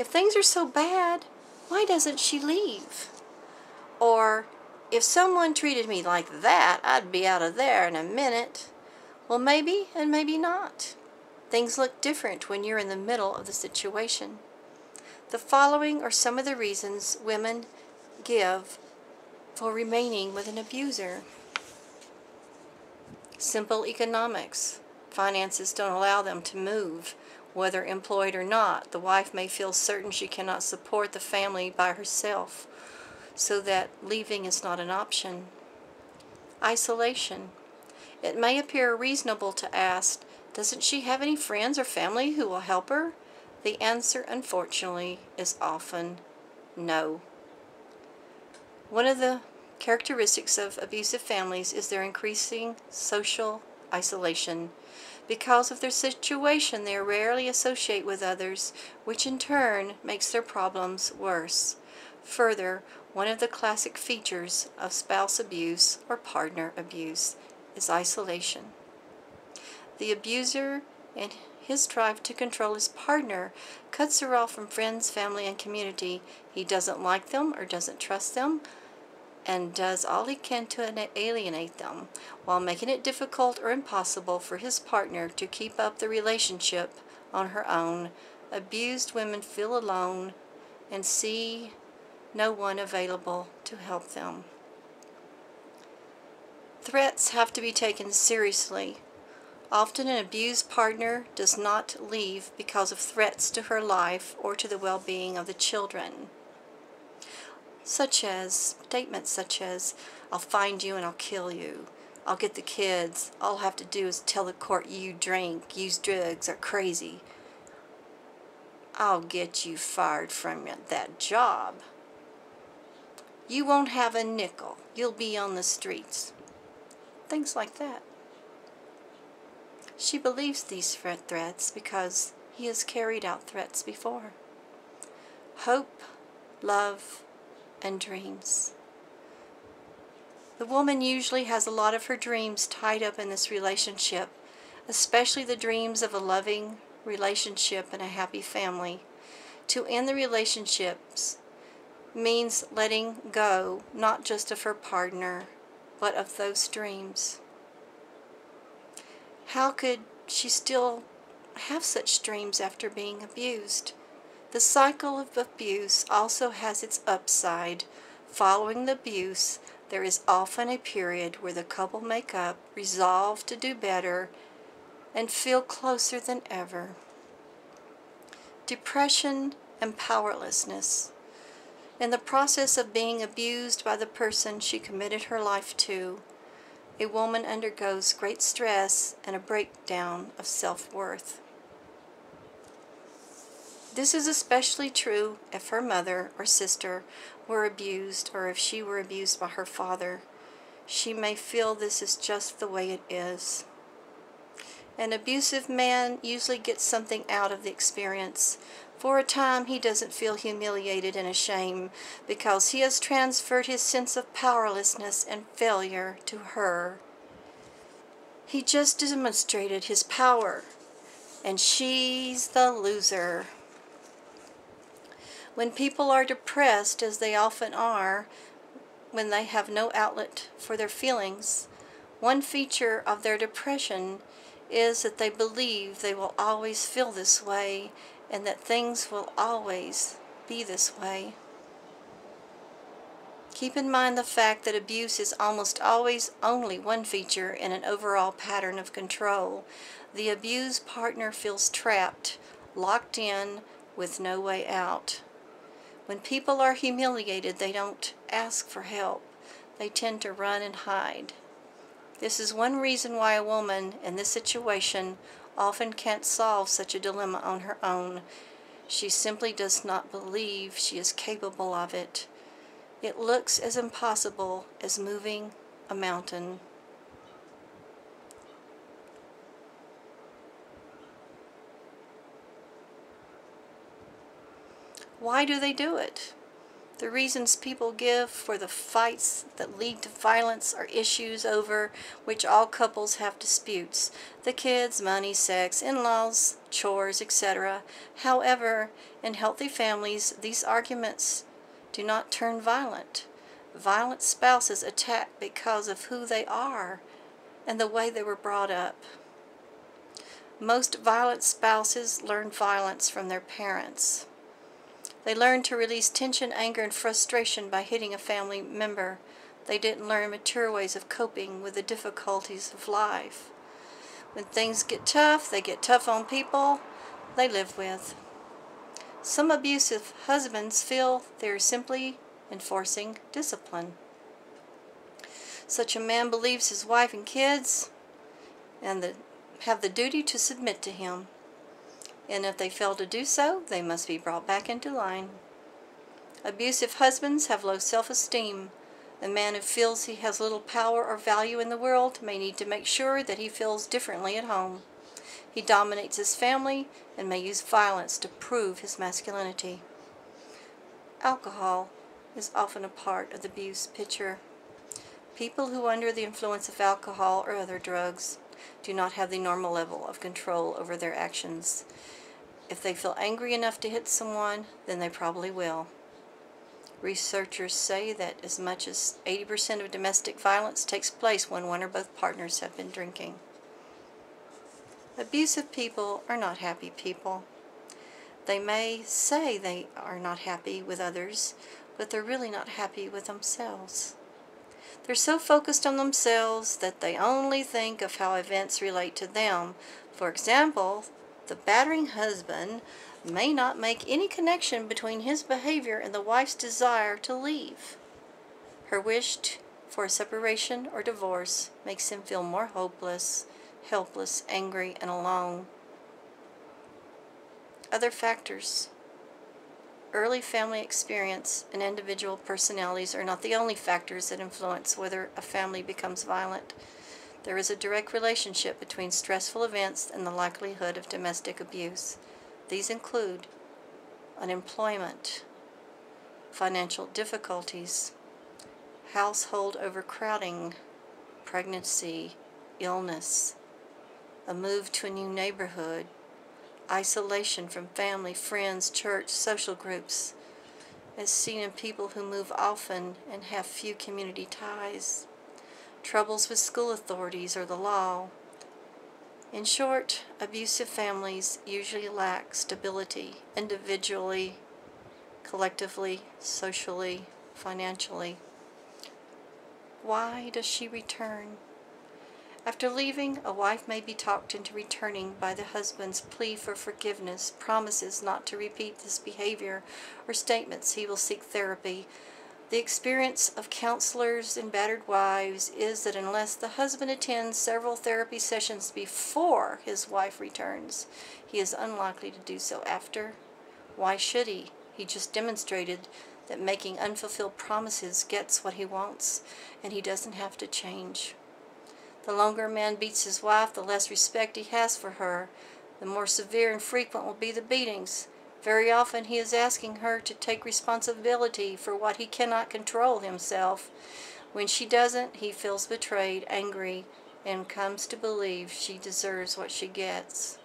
If things are so bad, why doesn't she leave? Or, if someone treated me like that, I'd be out of there in a minute. Well, maybe and maybe not. Things look different when you're in the middle of the situation. The following are some of the reasons women give for remaining with an abuser. Simple economics. Finances don't allow them to move. Whether employed or not, the wife may feel certain she cannot support the family by herself, so that leaving is not an option. Isolation. It may appear reasonable to ask, doesn't she have any friends or family who will help her? The answer, unfortunately, is often no. One of the characteristics of abusive families is their increasing social isolation. Because of their situation, they rarely associate with others, which in turn makes their problems worse. Further, one of the classic features of spouse abuse or partner abuse is isolation. The abuser, in his drive to control his partner, cuts her off from friends, family, and community. He doesn't like them or doesn't trust them, and does all he can to alienate them, while making it difficult or impossible for his partner to keep up the relationship on her own. Abused women feel alone and see no one available to help them. Threats have to be taken seriously. Often an abused partner does not leave because of threats to her life or to the well-being of the children. Statements such as, I'll find you and I'll kill you. I'll get the kids. All I have to do is tell the court you drink, use drugs, are crazy. I'll get you fired from that job. You won't have a nickel. You'll be on the streets. Things like that. She believes these threats because he has carried out threats before. Hope, love, and dreams. The woman usually has a lot of her dreams tied up in this relationship, especially the dreams of a loving relationship and a happy family. To end the relationships means letting go not just of her partner, but of those dreams. How could she still have such dreams after being abused? The cycle of abuse also has its upside. Following the abuse, there is often a period where the couple make up, resolve to do better, and feel closer than ever. Depression and powerlessness. In the process of being abused by the person she committed her life to, a woman undergoes great stress and a breakdown of self-worth. This is especially true if her mother or sister were abused, or if she were abused by her father. She may feel this is just the way it is. An abusive man usually gets something out of the experience. For a time, he doesn't feel humiliated and ashamed because he has transferred his sense of powerlessness and failure to her. He just demonstrated his power, and she's the loser. When people are depressed, as they often are, when they have no outlet for their feelings, one feature of their depression is that they believe they will always feel this way and that things will always be this way. Keep in mind the fact that abuse is almost always only one feature in an overall pattern of control. The abused partner feels trapped, locked in, with no way out. When people are humiliated, they don't ask for help. They tend to run and hide. This is one reason why a woman in this situation often can't solve such a dilemma on her own. She simply does not believe she is capable of it. It looks as impossible as moving a mountain. Why do they do it? The reasons people give for the fights that lead to violence are issues over which all couples have disputes: the kids, money, sex, in-laws, chores, etc. However, in healthy families, these arguments do not turn violent. Violent spouses attack because of who they are and the way they were brought up. Most violent spouses learn violence from their parents. They learned to release tension, anger, and frustration by hitting a family member. They didn't learn mature ways of coping with the difficulties of life. When things get tough, they get tough on people they live with. Some abusive husbands feel they're simply enforcing discipline. Such a man believes his wife and kids have the duty to submit to him, and if they fail to do so, they must be brought back into line. Abusive husbands have low self-esteem. A man who feels he has little power or value in the world may need to make sure that he feels differently at home. He dominates his family and may use violence to prove his masculinity. Alcohol is often a part of the abuse picture. People who are under the influence of alcohol or other drugs do not have the normal level of control over their actions. If they feel angry enough to hit someone, then they probably will. Researchers say that as much as 80% of domestic violence takes place when one or both partners have been drinking. Abusive people are not happy people. They may say they are not happy with others, but they're really not happy with themselves. They're so focused on themselves that they only think of how events relate to them. For example, the battering husband may not make any connection between his behavior and the wife's desire to leave. Her wish for a separation or divorce makes him feel more hopeless, helpless, angry, and alone. Other factors. Early family experience and individual personalities are not the only factors that influence whether a family becomes violent. There is a direct relationship between stressful events and the likelihood of domestic abuse. These include unemployment, financial difficulties, household overcrowding, pregnancy, illness, a move to a new neighborhood, isolation from family, friends, church, social groups, as seen in people who move often and have few community ties, troubles with school authorities or the law. In short, abusive families usually lack stability individually, collectively, socially, financially. Why does she return? After leaving, a wife may be talked into returning by the husband's plea for forgiveness, promises not to repeat this behavior, or statements he will seek therapy. The experience of counselors and battered wives is that unless the husband attends several therapy sessions before his wife returns, he is unlikely to do so after. Why should he? He just demonstrated that making unfulfilled promises gets what he wants, and he doesn't have to change. The longer a man beats his wife, the less respect he has for her. The more severe and frequent will be the beatings. Very often he is asking her to take responsibility for what he cannot control himself. When she doesn't, he feels betrayed, angry, and comes to believe she deserves what she gets.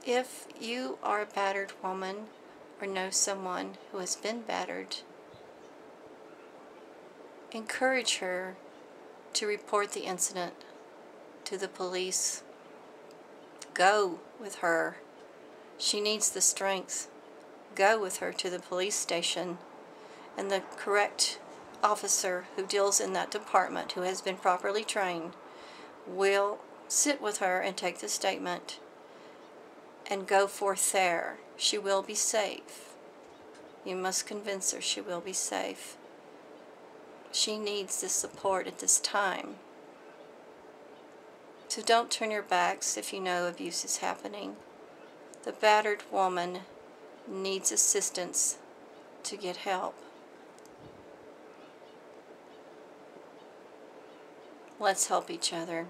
If you are a battered woman or know someone who has been battered, encourage her to report the incident to the police. Go with her. She needs the strength. Go with her to the police station, and the correct officer who deals in that department, who has been properly trained, will sit with her and take the statement and go forth there. She will be safe. You must convince her she will be safe. She needs this support at this time. So don't turn your backs if you know abuse is happening. The battered woman needs assistance to get help. Let's help each other.